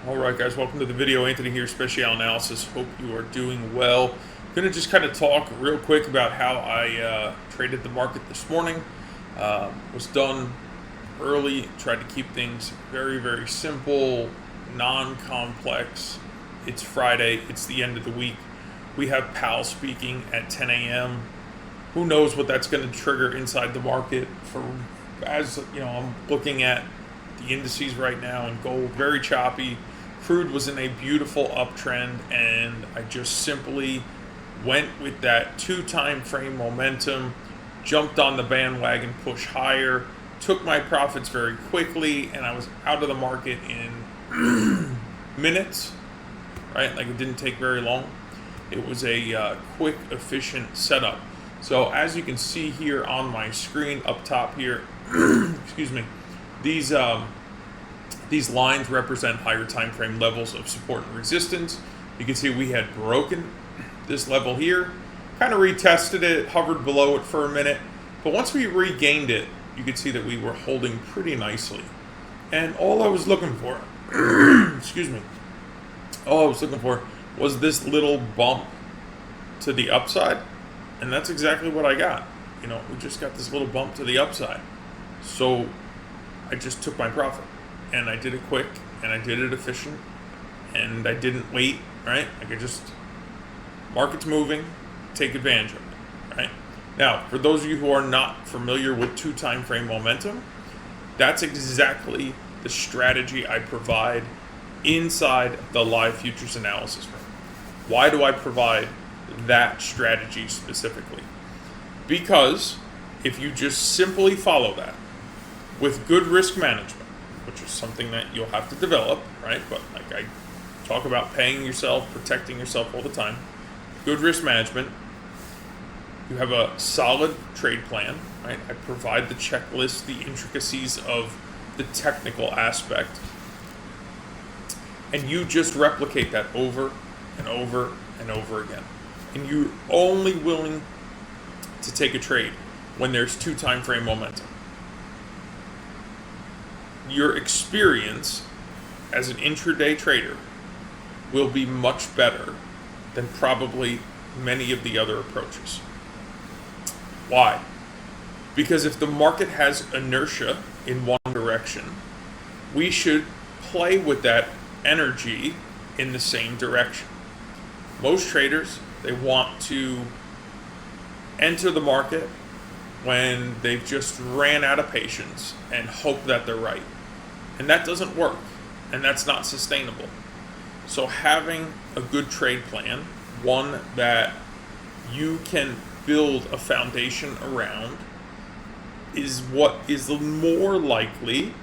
All right, guys, welcome to the video. Anthony here, Special Analysis. Hope you are doing well. Going to just kind of talk real quick about how I traded the market this morning. Was done early, tried to keep things very, very simple, non-complex. It's Friday, it's the end of the week. We have Powell speaking at 10 a.m. Who knows what that's going to trigger inside the market. As you know, I'm looking at the indices right now, and gold very choppy. Crude was in a beautiful uptrend, and I just simply went with that time frame momentum, jumped on the bandwagon, push higher, took my profits very quickly, and I was out of the market in minutes, right? Like, it didn't take very long. It was a quick, efficient setup. So as you can see here on my screen up top here, excuse me, these lines represent higher time frame levels of support and resistance. You can see we had broken this level here, kind of retested it, hovered below it for a minute, but once we regained it, you can see that we were holding pretty nicely. And all I was looking for, excuse me, all I was looking for was this little bump to the upside, and that's exactly what I got. You know, we just got this little bump to the upside. So I just took my profit. And I did it quick, and I did it efficient, and I didn't wait, right? Like, I just, market's moving, take advantage of it, right? Now, for those of you who are not familiar with time frame momentum, that's exactly the strategy I provide inside the live futures analysis room. Why do I provide that strategy specifically? Because if you just simply follow that with good risk management, which is something that you'll have to develop, right? But like I talk about paying yourself, protecting yourself all the time. Good risk management. You have a solid trade plan, right? I provide the checklist, the intricacies of the technical aspect. And you just replicate that over and over and over again. And you're only willing to take a trade when there's time frame momentum. Your experience as an intraday trader will be much better than probably many of the other approaches. Why? Because if the market has inertia in one direction, we should play with that energy in the same direction. Most traders, they want to enter the market when they've just ran out of patience and hope that they're right. And that doesn't work, and that's not sustainable. So having a good trade plan, one that you can build a foundation around, is what is more likely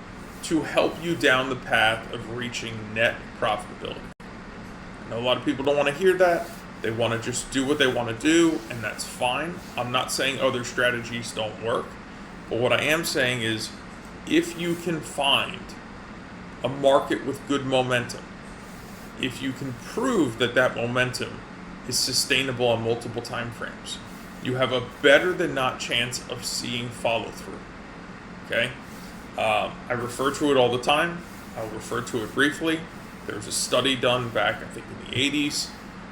to help you down the path of reaching net profitability. I know a lot of people don't want to hear that. They want to just do what they want to do, and that's fine. I'm not saying other strategies don't work, but what I am saying is, if you can find a market with good momentum, if you can prove that that momentum is sustainable on multiple time frames, you have a better than not chance of seeing follow through. Okay? I refer to it all the time. I'll refer to it briefly. There was a study done back, I think, in the 80s.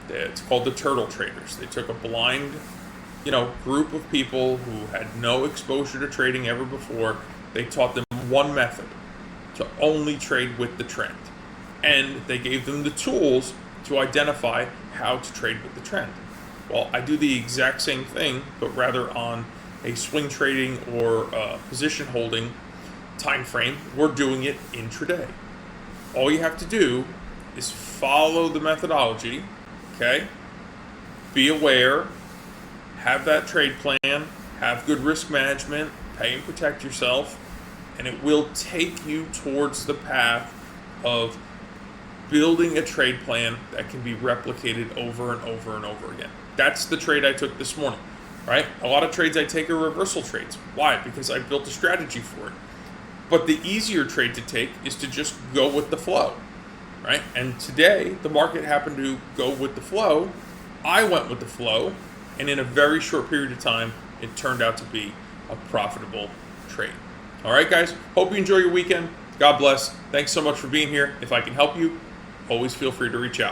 It's called the Turtle Traders. They took a blind, group of people who had no exposure to trading ever before. They taught them one method: to only trade with the trend. And they gave them the tools to identify how to trade with the trend. Well, I do the exact same thing, but rather on a swing trading or position holding time frame. We're doing it intraday. All you have to do is follow the methodology, okay? Be aware, have that trade plan, have good risk management, pay and protect yourself, and it will take you towards the path of building a trade plan that can be replicated over and over and over again. That's the trade I took this morning, right? A lot of trades I take are reversal trades. Why? Because I built a strategy for it. But the easier trade to take is to just go with the flow, right? And today, the market happened to go with the flow. I went with the flow, and in a very short period of time, it turned out to be a profitable trade. All right, guys, hope you enjoy your weekend. God bless. Thanks so much for being here. If I can help you, always feel free to reach out.